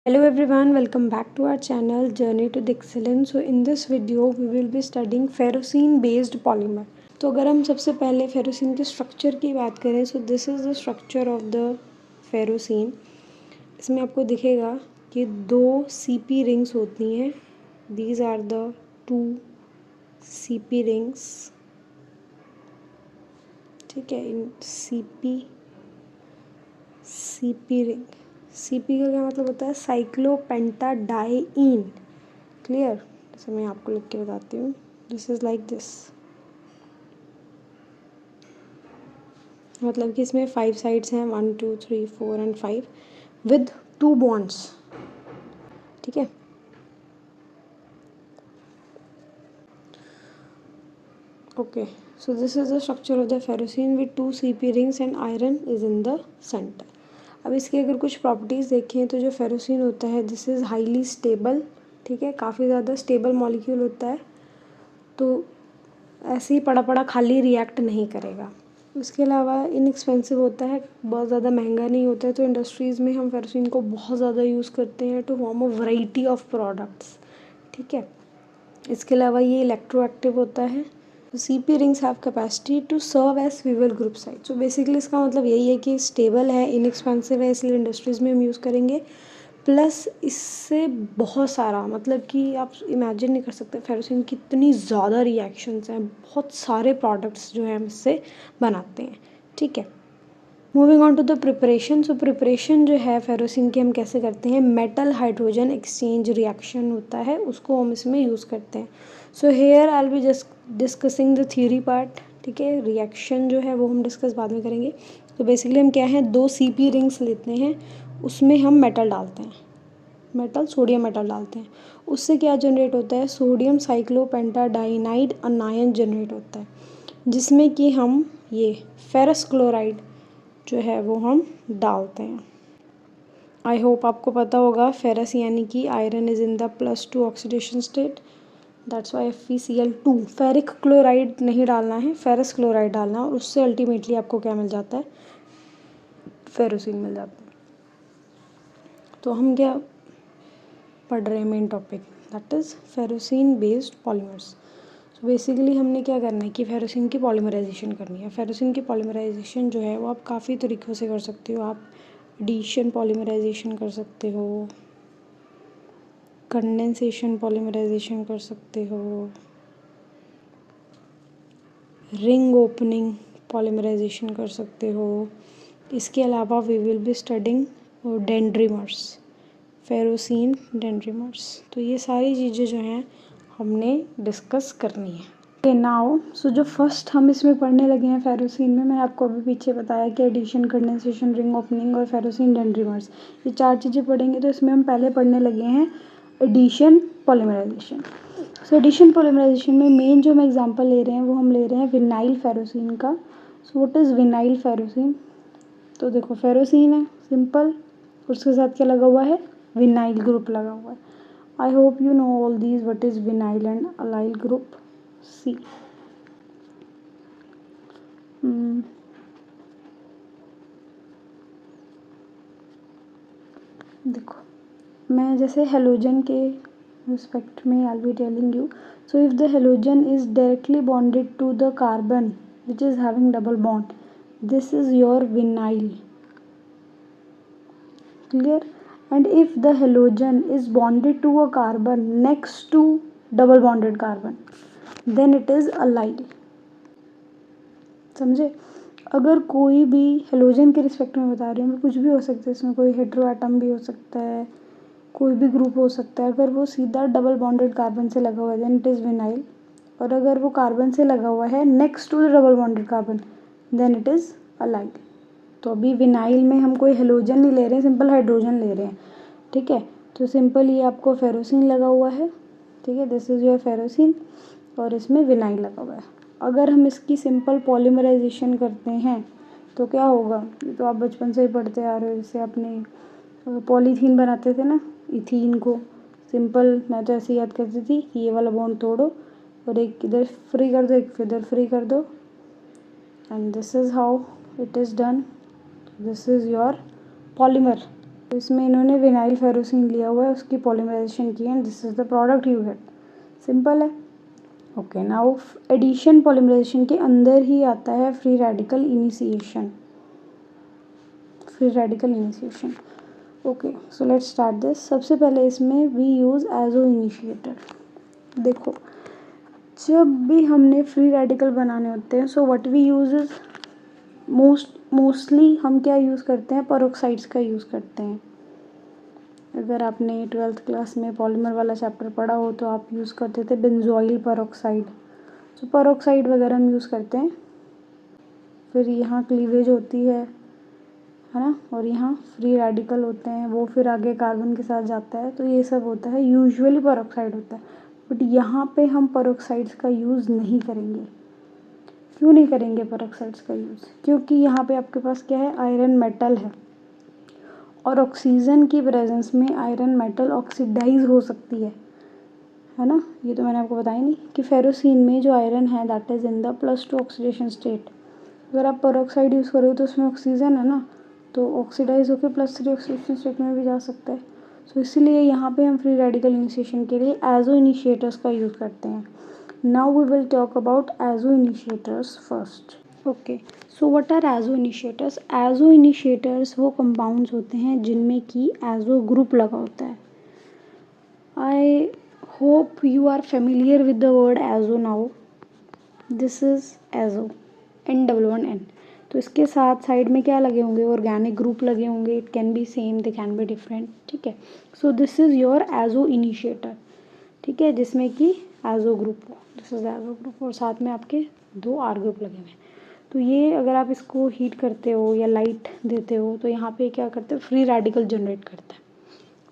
Hello everyone, welcome back to our channel Journey to the Excellence. So in this video we will be studying ferrocene based polymer. तो अगर हम सबसे पहले ferrocene के structure की बात करें, so this is the structure of the ferrocene. इसमें आपको दिखेगा कि दो CP रिंग्स होती हैं. These are the two CP rings. ठीक है, इन CP रिंग. CP का क्या मतलब होता है? साइक्लोपेंटाडाइईन. क्लियर? जैसे मैं आपको लिख के बताती हूँ. This is like this. मतलब कि इसमें 5 साइड्स हैं, 1 2 3 4 एंड 5 विद 2 बॉन्ड्स. ठीक है. Okay, so this is the structure of the ferrocene with 2 CP rings and iron is in the centre. अब इसकी अगर कुछ प्रॉपर्टीज़ देखें तो जो फेरोसिन होता है दिस इज़ हाईली स्टेबल. ठीक है, काफ़ी ज़्यादा स्टेबल मॉलिक्यूल होता है. तो ऐसे ही पड़ा पड़ा खाली रिएक्ट नहीं करेगा. इसके अलावा इनएक्सपेंसिव होता है, बहुत ज़्यादा महंगा नहीं होता है. तो इंडस्ट्रीज़ में हम फेरोसिन को बहुत ज़्यादा यूज़ करते हैं to form a variety of products. ठीक है. इसके अलावा ये इलेक्ट्रोएक्टिव होता है. CP rings have capacity to serve as swivel group side. So basically इसका मतलब यही है कि स्टेबल है, इनएक्सपेंसिव है, इसलिए इंडस्ट्रीज़ में हम यूज़ करेंगे. प्लस इससे बहुत सारा, मतलब कि आप इमेजिन नहीं कर सकते फेरोसिन की इतनी ज़्यादा रिएक्शंस हैं. बहुत सारे प्रोडक्ट्स जो हैं हम इससे बनाते हैं. ठीक है. Moving on to the preparation. So preparation जो है फेरोसिन की हम कैसे करते हैं? मेटल हाइड्रोजन एक्सचेंज रिएक्शन होता है, उसको हम इसमें यूज़ करते हैं. So here I will be just discussing the theory part. ठीक है, रिएक्शन जो है वो हम डिस्कस बाद में करेंगे. तो बेसिकली हम क्या है, 2 CP रिंग्स लेते हैं, उसमें हम मेटल डालते हैं. मेटल, सोडियम मेटल डालते हैं. उससे क्या जनरेट होता है? सोडियम साइक्लोपेंटाडाइनाइड अनायन जनरेट होता है, जिसमें कि हम ये फेरस क्लोराइड जो है वो हम डालते हैं. आई होप आपको पता होगा फेरस यानी कि iron is in the +2 oxidation state. That's why FeCl2. Ferric chloride नहीं डालना है, फेरस क्लोराइड डालना है, और उससे अल्टीमेटली आपको क्या मिल जाता है? फेरोसिन मिल जाता है. तो हम क्या पढ़ रहे हैं? Main topic that is ferrocene based polymers. So basically हमने क्या करना है कि फेरोसिन की पॉलीमराइजेशन करनी है. फेरोसिन की पॉलीमराइजेशन जो है वो आप काफ़ी तरीक़ों से कर सकते हो. आप एडिशन पॉलीमराइजेशन कर सकते हो, कंडेंसेशन पॉलीमराइजेशन कर सकते हो, रिंग ओपनिंग पॉलीमराइजेशन कर सकते हो. इसके अलावा we will be studying dendrimers, ferrocene dendrimers. तो ये सारी चीज़ें जो हैं हमने डिस्कस करनी है. ओके नाउ, सो जो फर्स्ट हम इसमें पढ़ने लगे हैं फेरोसिन में, मैंने आपको अभी पीछे बताया कि एडिशन, कंडेंसेशन, रिंग ओपनिंग और फेरोसिन डेंड्रीमर्स, ये 4 चीज़ें पढ़ेंगे. तो इसमें हम पहले पढ़ने लगे हैं addition polymerization. So addition polymerization में मेन जो हम एग्जांपल ले रहे हैं वो हम ले रहे हैं विनाइल फेरोसिन का. So what is vinyl ferrocene? तो देखो, फेरोसिन है सिंपल, उसके साथ क्या लगा हुआ है? विनाइल ग्रुप लगा हुआ है. I hope you know all these what is vinyl and allyl group. See देखो, मैं जैसे हेलोजन के रिस्पेक्ट में I be telling you. So if the halogen is directly bonded to the carbon which is having double bond, this is your vinyl. Clear? And if the halogen is bonded to a carbon next to double bonded carbon, then it is allyl. समझे? अगर कोई भी halogen के respect में बता रही हूँ मैं, कुछ भी हो सकता है इसमें, कोई हेटेरो एटम भी हो सकता है, कोई भी ग्रुप हो सकता है. अगर वो सीधा डबल बॉन्डेड कार्बन से लगा हुआ है देन इट इज़ विनाइल. और अगर वो कार्बन से लगा हुआ है next to the double bonded carbon then it is allyl. तो अभी विनाइल में हम कोई हेलोजन नहीं ले रहे हैं, सिंपल हाइड्रोजन ले रहे हैं. ठीक है. तो सिंपल ये आपको फेरोसिन लगा हुआ है. ठीक है, दिस इज़ योर फेरोसिन, और इसमें विनाइल लगा हुआ है. अगर हम इसकी सिंपल पॉलीमराइजेशन करते हैं तो क्या होगा? ये तो आप बचपन से ही पढ़ते आ रहे हो. जैसे अपने पॉलीथीन बनाते थे ना, इथीन को. सिंपल मैं तो ऐसे याद करती थी कि ये वाला बॉन्ड तोड़ो और एक इधर फ्री कर दो, एक इधर फ्री कर दो, and this is how it is done. This is your polymer. तो इसमें इन्होंने विनाइल फेरोसिन लिया हुआ है, उसकी पॉलीमराइजेशन की है and this is the product you get. Simple है। ओके, नाउ एडिशन पॉलीमराइजेशन के अंदर ही आता है free radical initiation. Free radical initiation. Okay, so let's start this. सबसे पहले इसमें वी यूज़ एजो इनिशिएटर। देखो, जब भी हमने फ्री रेडिकल बनाने होते हैं, so what we use is mostly हम क्या यूज़ करते हैं, पेरोक्साइड्स का यूज़ करते हैं। अगर आपने 12th क्लास में पॉलीमर वाला चैप्टर पढ़ा हो तो आप यूज़ करते थे बेंजोइल पेरोक्साइड। तो पेरोक्साइड वगैरह हम यूज़ करते हैं। फिर यहाँ क्लीवेज होती है ना, और यहाँ फ्री रेडिकल होते हैं, वो फिर आगे कार्बन के साथ जाता है, तो ये सब होता है, यूजुअली पेरोक्साइड होता है। बट यहाँ पे हम पेरोक्साइड्स का यूज़ नहीं करेंगे। क्यों नहीं करेंगे पेरोक्साइड्स का यूज़? क्योंकि यहाँ पे आपके पास क्या है, आयरन मेटल है, और ऑक्सीजन की प्रेजेंस में आयरन मेटल ऑक्सीडाइज हो सकती है ना। ये तो मैंने आपको बताया नहीं कि फेरोसिन में जो आयरन है that is in the +2 oxidation state. अगर आप पेरोक्साइड यूज़ करोगे तो उसमें ऑक्सीजन है ना, तो ऑक्सीडाइज होकर +3 ऑक्सीडेशन स्टेट में भी जा सकता है। सो इसीलिए यहाँ पे हम फ्री रेडिकल इनिशिएशन के लिए एजो इनिशिएटर्स का यूज़ करते हैं। Now we will talk about azo initiators first. Okay, so what are azo initiators? Azo initiators वो कंपाउंड्स होते हैं जिनमें कि एजो ग्रुप लगा होता है। I hope you are familiar with the word azo now. This is azo, N11N। तो इसके साथ साइड में क्या लगे होंगे, ऑर्गेनिक ग्रुप लगे होंगे। It can be same, they can be different, ठीक है। सो this is your azo initiator, ठीक है, जिसमें कि एजो ग्रुप हो, दिस इज एजो ग्रुप, और साथ में आपके 2 R ग्रुप लगे हुए हैं। तो ये अगर आप इसको हीट करते हो या लाइट देते हो तो यहाँ पे क्या करते हो, फ्री रेडिकल जनरेट करता है,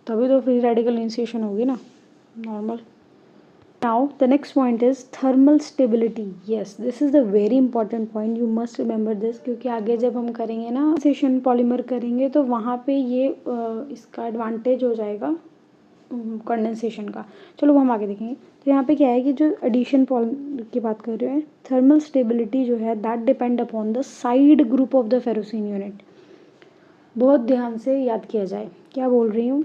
तभी तो फ्री रेडिकल इनिशिएशन होगी ना, normal. Now the next point is thermal stability. Yes, this is the very important point. You must remember this, क्योंकि आगे जब हम करेंगे ना सेशन पॉलीमर करेंगे तो वहाँ पे ये इसका एडवांटेज हो जाएगा कंडेंसेशन का। चलो वो हम आगे देखेंगे। तो यहाँ पे क्या है कि जो एडिशन की बात कर रहे हैं, थर्मल स्टेबिलिटी जो है that depend upon the side group of the ferrocene unit. बहुत ध्यान से याद किया जाए, क्या बोल रही हूँ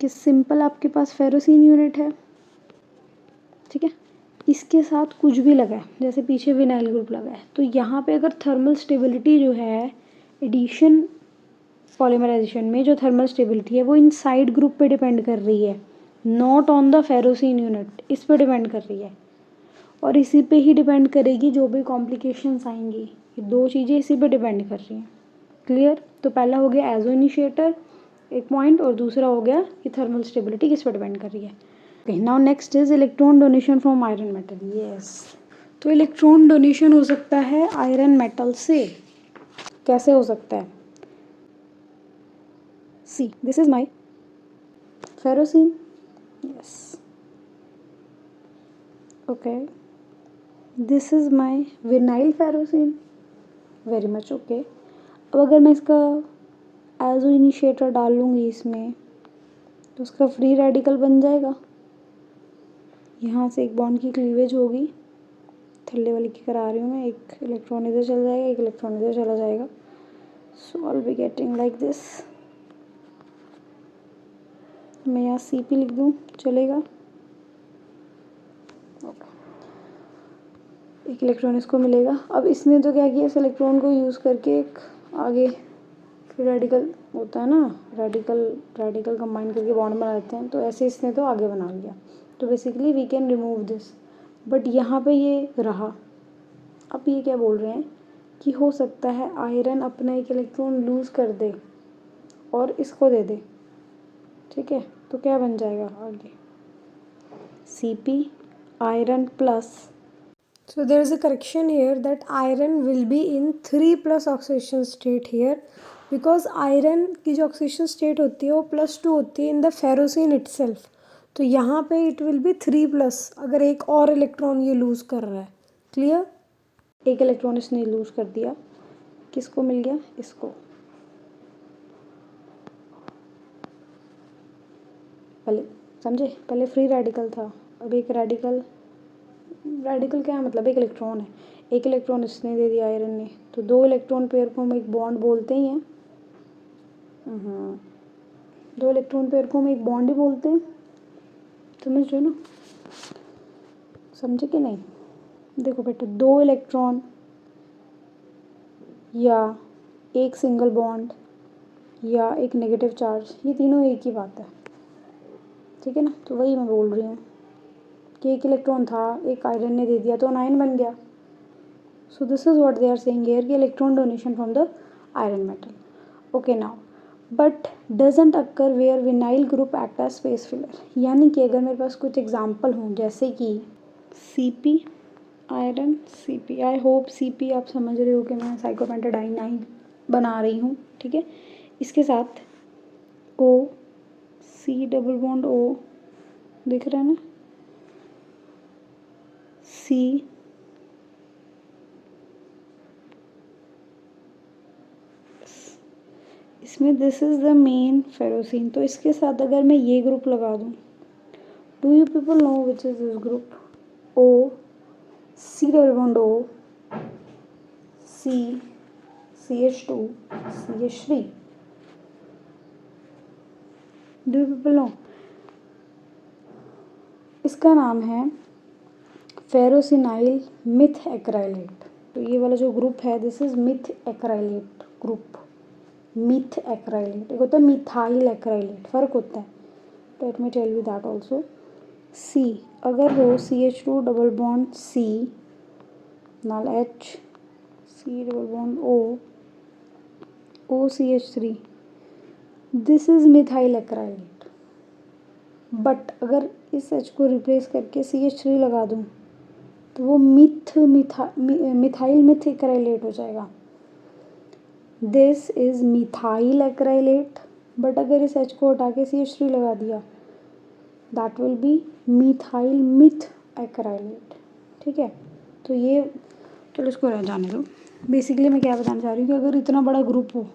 कि सिंपल आपके पास फेरोसिन यूनिट है, ठीक है, इसके साथ कुछ भी लगा है, जैसे पीछे विनाइल ग्रुप लगा है, तो यहाँ पे अगर थर्मल स्टेबिलिटी जो है एडिशन पॉलीमराइजेशन में जो थर्मल स्टेबिलिटी है वो इन साइड ग्रुप पे डिपेंड कर रही है, not on the ferrocene unit, इस पे डिपेंड कर रही है, और इसी पे ही डिपेंड करेगी जो भी कॉम्प्लिकेशंस आएंगी। ये 2 चीज़ें इसी पे डिपेंड कर रही हैं। क्लियर? तो पहला हो गया एजो इनिशिएटर एक पॉइंट, और दूसरा हो गया कि थर्मल स्टेबिलिटी किस पे डिपेंड कर रही है। Okay, now next is electron donation from iron metal. Yes, तो इलेक्ट्रॉन डोनेशन हो सकता है आयरन मेटल से। कैसे हो सकता है? See, this is my ferrocene. Yes, okay, this is my vinyl ferrocene. Very much okay. अब अगर मैं इसका एजो इनिशिएटर डाल लूँगी इसमें तो उसका फ्री रेडिकल बन जाएगा। यहाँ से एक बॉन्ड की क्लीवेज होगी, थल्ले वाली की करा रही हूँ मैं, एक इलेक्ट्रॉन इधर चला जाएगा, एक इलेक्ट्रॉन इधर चला जाएगा। So I will be getting like this. मैं यहाँ CP लिख दूँ, चलेगा? ओके, एक इलेक्ट्रॉन इसको मिलेगा। अब इसने तो क्या किया, इस इलेक्ट्रॉन को यूज़ करके एक आगे फिर रेडिकल होता है ना, रेडिकल कंबाइन करके बॉन्ड बना देते हैं, तो ऐसे इसने तो आगे बना लिया। तो basically we can remove this, but यहाँ पे ये रहा। अब ये क्या बोल रहे हैं कि हो सकता है आयरन अपना एक इलेक्ट्रॉन लूज़ कर दे और इसको दे दे, ठीक है, तो क्या बन जाएगा आगे, CP iron plus. So there is a correction here that iron will be in 3+ oxidation state here, because iron की जो oxidation state होती है वो +2 होती है in the ferrocene itself। तो यहाँ पे it will be 3+, अगर एक और इलेक्ट्रॉन ये लूज़ कर रहा है। क्लियर? एक इलेक्ट्रॉन इसने लूज़ कर दिया, किसको मिल गया, इसको। पहले समझे, पहले फ्री रेडिकल था, अब एक रेडिकल क्या मतलब, एक इलेक्ट्रॉन है, एक इलेक्ट्रॉन इसने दे दिया आयरन ने, तो 2 इलेक्ट्रॉन पेयर को हम एक बॉन्ड बोलते ही हैं, दो इलेक्ट्रॉन पेयर को हम एक बॉन्ड ही बोलते हैं, समझ रहे हो ना, समझे कि नहीं। देखो बेटा, दो इलेक्ट्रॉन या एक सिंगल बॉन्ड या एक नेगेटिव चार्ज, ये तीनों एक ही बात है, ठीक है ना। तो वही मैं बोल रही हूँ कि एक इलेक्ट्रॉन था, एक आयरन ने दे दिया तो अनायन बन गया। So this is what they are saying here कि electron donation from the iron metal. Okay now, but doesn't occur where vinyl group act as space filler. यानी कि अगर मेरे पास कुछ एग्जाम्पल हों, जैसे कि Cp iron, Cp, I hope Cp आप समझ रहे हो कि मैं साइक्लोपेंटाडाइनाइन बना रही हूँ, ठीक है। इसके साथ O, C double bond O, दिख रहा है ना, C, इसमें this is the main ferrocene. तो इसके साथ अगर मैं ये ग्रुप लगा दूँ, do you people know which is this group? O, C double bond O, C, CH2, CH3, do you people know? इसका नाम है फेरोसिनाइल मिथ एक्राइलेट। तो ये वाला जो ग्रुप है, this is methacrylate group. Methacrylate, एक होता है मिथाइल एक्राइलेट, फ़र्क होता है। Let me tell you that also. See अगर हो CH2 डबल बॉन्ड C, नाल H, C double bond O, OCH3, this is methyl acrylate. But अगर इस H को रिप्लेस करके CH3 लगा दूँ तो वो मिथाइल मिथ एक्राइलेट हो जाएगा। This is methyl acrylate, but अगर इस H को हटा के CH3 लगा दिया, that will be methyl myth acrylate, ठीक है। तो ये, चलो इसको रह जाने दो। बेसिकली मैं क्या बताना चाह रही हूँ कि अगर इतना बड़ा ग्रुप हो,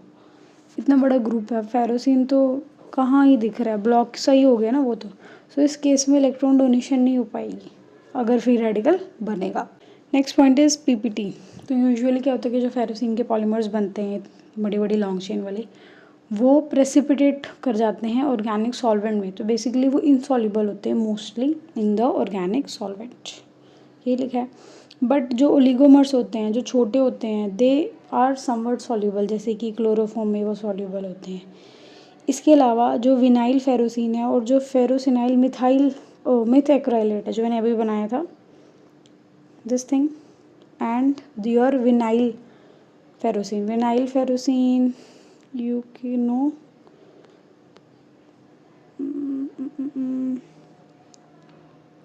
इतना बड़ा ग्रुप है, फेरोसिन तो कहाँ ही दिख रहा है, ब्लॉक सही हो गया ना वो तो। सो इस केस में इलेक्ट्रॉन डोनेशन नहीं हो पाएगी अगर फ्री रेडिकल बनेगा। Next point is PPT। तो यूजुअली क्या होता है कि जो फेरोसिन के पॉलीमर्स बनते हैं बड़ी बड़ी लॉन्ग चेन वाले, वो प्रेसिपिटेट कर जाते हैं ऑर्गेनिक सॉल्वेंट में। तो बेसिकली वो इनसॉल्युबल होते हैं mostly in the organic solvent, ये लिखा है। बट जो ओलिगोमर्स होते हैं, जो छोटे होते हैं, दे आर समवट सॉल्युबल, जैसे कि क्लोरोफॉर्म में वो सॉल्युबल होते हैं। इसके अलावा जो विनाइल फेरोसिन है और जो फेरोसिनाइल मिथाइल मिथ एक्राइलेट है जो मैंने अभी बनाया था, this thing, and there vinyl ferrocene you can know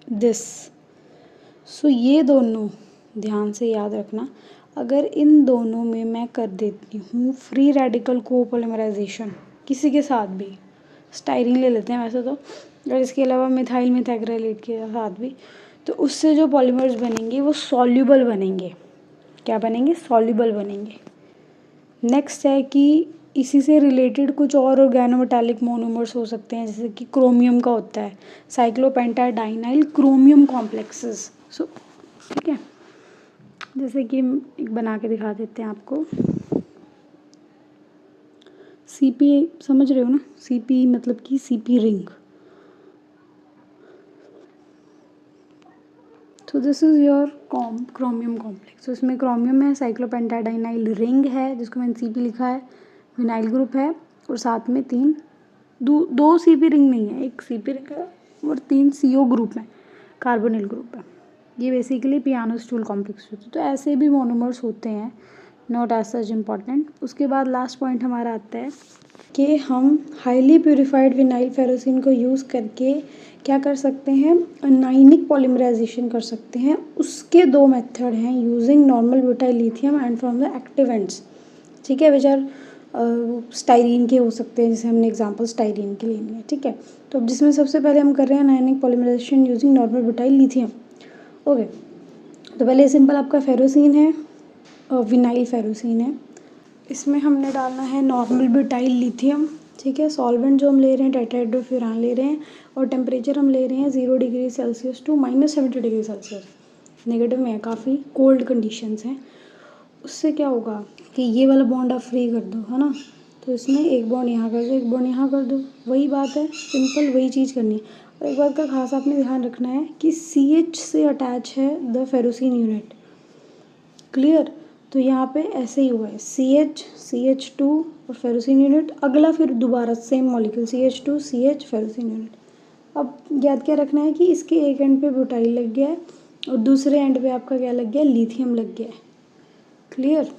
this. So ये दोनों ध्यान से याद रखना, अगर इन दोनों में मैं कर देती हूँ फ्री रेडिकल कोपोलिमराइजेशन किसी के साथ भी, स्टाइरिन ले लेते हैं वैसे तो, और इसके अलावा मिथाइल मिथाइल के साथ भी, तो उससे जो पॉलीमर्स बनेंगे वो सॉल्युबल बनेंगे। क्या बनेंगे? सॉल्युबल बनेंगे। नेक्स्ट है कि इसी से रिलेटेड कुछ और ऑर्गेनोमेटालिक मोनोमर्स हो सकते हैं, जैसे कि क्रोमियम का होता है साइक्लोपेंटाडाइनाइल क्रोमियम कॉम्प्लेक्सेस। सो ठीक है, जैसे कि एक बना के दिखा देते हैं आपको। CP समझ रहे हो ना, CP मतलब कि CP रिंग। तो this is your chromium complex. तो इसमें क्रोमियम है, साइक्लोपेंटाडाइनाइल रिंग है जिसको मैंने CP लिखा है, विनाइल ग्रुप है, और साथ में दो CP रिंग नहीं है, एक CP रिंग है और 3 CO ग्रुप है, कार्बोनिल ग्रुप है। ये बेसिकली पियानो स्टूल कॉम्प्लेक्स होते हैं। तो ऐसे भी मोनोमर्स होते हैं, नॉट एज सच इम्पॉर्टेंट। उसके बाद लास्ट पॉइंट हमारा आता है कि हम हाईली प्योरीफाइड विनाइल फेरोसिन को यूज़ करके क्या कर सकते हैं, अनायनिक पॉलीमराइजेशन कर सकते हैं। उसके दो मेथड हैं, using normal butyl lithium and from the activants, ठीक है, विच आर स्टाइरीन के हो सकते हैं, जैसे हमने एग्जांपल स्टाइरीन के लेनी है, ठीक है। तो अब जिसमें सबसे पहले हम कर रहे हैं anionic polymerization using normal butyl lithium. Okay, तो पहले सिंपल आपका फेरोसिन है, विनाइल फेरोसिन है, इसमें हमने डालना है नॉर्मल ब्यूटाइल लिथियम, ठीक है। सॉल्वेंट जो हम ले रहे हैं टेट्राहाइड्रोफ्यूरान ले रहे हैं, और टेम्परेचर हम ले रहे हैं 0 degree Celsius to -70 degree Celsius, negative में है, काफ़ी कोल्ड कंडीशंस हैं। उससे क्या होगा कि ये वाला बॉन्ड आप फ्री कर दो, है ना, तो इसमें एक बॉन्ड यहाँ कर दो, एक बॉन्ड यहाँ कर दो, वही बात है, सिंपल वही चीज़ करनी है। और एक बात का खास आपने ध्यान रखना है कि CH से अटैच है द फेरोसिन यूनिट, क्लियर। तो यहाँ पे ऐसे ही हुआ है, CH CH2 और फेरोसिन यूनिट, अगला फिर दोबारा same molecule CH2 CH ferrocene unit. अब याद क्या रखना है कि इसके एक एंड पे ब्यूटाइल लग गया है और दूसरे एंड पे आपका क्या लग गया है, लिथियम लग गया है, क्लियर।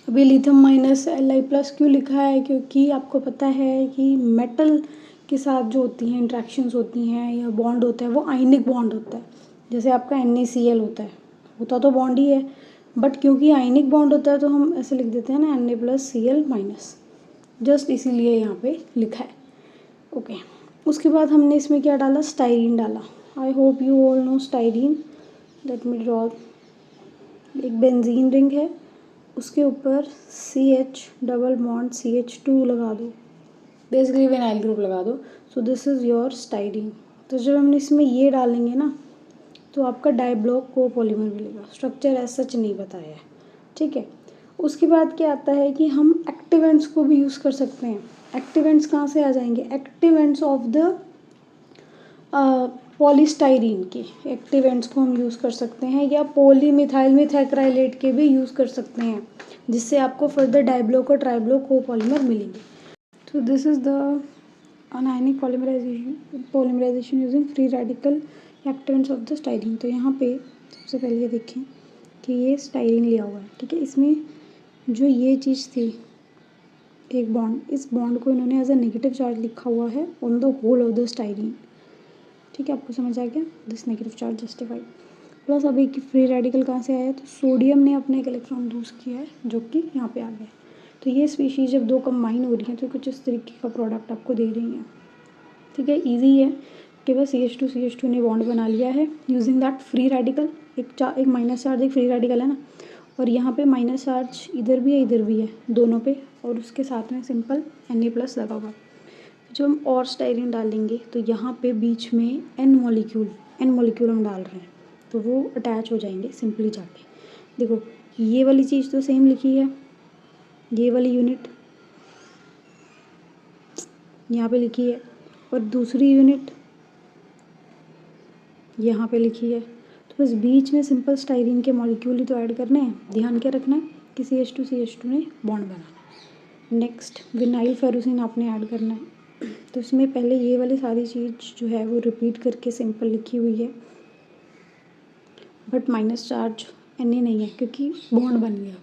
अभी लिथियम माइनस Li+ क्यों लिखा है, क्योंकि आपको पता है कि मेटल के साथ जो होती हैं इंट्रैक्शंस होती हैं या बॉन्ड होता है वो आयनिक बॉन्ड होता है। जैसे आपका NaCl होता तो बॉन्ड ही है, बट क्योंकि आयनिक बॉन्ड होता है तो हम ऐसे लिख देते हैं ना Na+Cl-, जस्ट इसीलिए यहाँ पे लिखा है, ओके। उसके बाद हमने इसमें क्या डाला, स्टाइरीन डाला। आई hope you all know styrene. Let me draw, एक बेंजीन रिंग है, उसके ऊपर CH डबल बॉन्ड CH2 लगा दो, बेसिकली विनाइल ग्रुप लगा दो। सो दिस इज़ योर स्टाइरीन। तो जब हमने इसमें ये डालेंगे ना तो आपका डाइब्लॉक कोपॉलीमर मिलेगा। स्ट्रक्चर ऐसा सच नहीं बताया है, ठीक है। उसके बाद क्या आता है कि हम एक्टिवेंट्स को भी यूज़ कर सकते हैं। एक्टिवेंट्स कहाँ से आ जाएंगे, एक्टिवेंट्स ऑफ द पॉलीस्टाइरीन के एक्टिवेंट्स को हम यूज़ कर सकते हैं, या पॉलीमिथाइल मिथाइक्राइलेट के भी यूज़ कर सकते हैं, जिससे आपको फर्दर डाइब्लॉक और ट्राइब्लॉक कोपॉलीमर मिलेंगे। तो this is the anionic polymerization using free radical activants of the styrene. तो यहाँ पे सबसे पहले ये देखें कि ये स्टाइरीन लिया हुआ है, ठीक है। इसमें जो ये चीज़ थी एक बॉन्ड, इस बॉन्ड को इन्होंने एज अ नेगेटिव चार्ज लिखा हुआ है on the whole of the styrene, ठीक है। आपको समझ आ गया, this negative charge justified. Plus अब एक फ्री रेडिकल कहाँ से आया है, तो सोडियम ने अपने एक इलेक्ट्रॉन लूज किया है जो कि यहाँ पे आ गया है। तो ये स्पीशीज जब दो कंबाइन हो रही हैं तो कुछ इस तरीके का प्रोडक्ट आपको दे रही हैं, ठीक है। ईजी है कि बस CH2 ने बॉन्ड बना लिया है यूजिंग दैट फ्री रेडिकल। एक माइनस चार्ज एक फ्री रेडिकल है ना, और यहाँ पे माइनस चार्ज इधर भी है इधर भी है दोनों पे, और उसके साथ में सिंपल Na+ लगा हुआ। जब हम और स्टाइरीन डालेंगे तो यहाँ पे बीच में N मॉलिक्यूल हम डाल रहे हैं तो वो अटैच हो जाएंगे सिंपली जाके। देखो ये वाली चीज़ तो सेम लिखी है, ये वाली यूनिट यहाँ पे लिखी है और दूसरी यूनिट यहाँ पे लिखी है, तो बस बीच में सिंपल स्टाइरीन के मॉलिक्यूल ही तो ऐड करने हैं। ध्यान क्या रखना है कि CH2 ने बॉन्ड बनाना है। नेक्स्ट विनाइल फेरोसिन आपने ऐड करना है, तो इसमें पहले ये वाली सारी चीज़ जो है वो रिपीट करके सिंपल लिखी हुई है, बट माइनस चार्ज Na नहीं है क्योंकि बॉन्ड बन गया,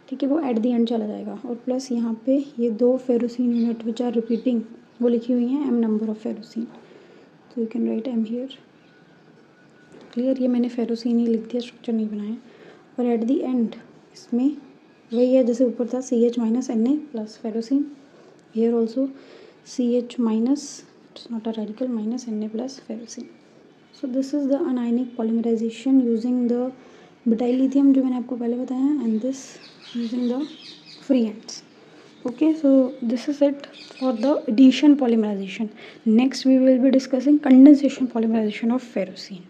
ठीक है, वो एट द एंड चला जाएगा। और प्लस यहाँ पे ये 2 ferrocene unit which are repeating वो लिखी हुई हैं M नंबर ऑफ फेरोसिन, तो you can write M here, clear. ये मैंने फेरोसिन ही लिख दिया, स्ट्रक्चर नहीं बनाया। और एट द एंड इसमें वही है जैसे ऊपर था, CH minus Na+ ferrocene, here also CH minus, it's not a radical, minus Na+ ferrocene. So this is the anionic polymerization using the butyl lithium जो मैंने आपको पहले बताया, and this using the free ends, okay. So this is it for the addition polymerization. Next we will be discussing condensation polymerization of ferrocene.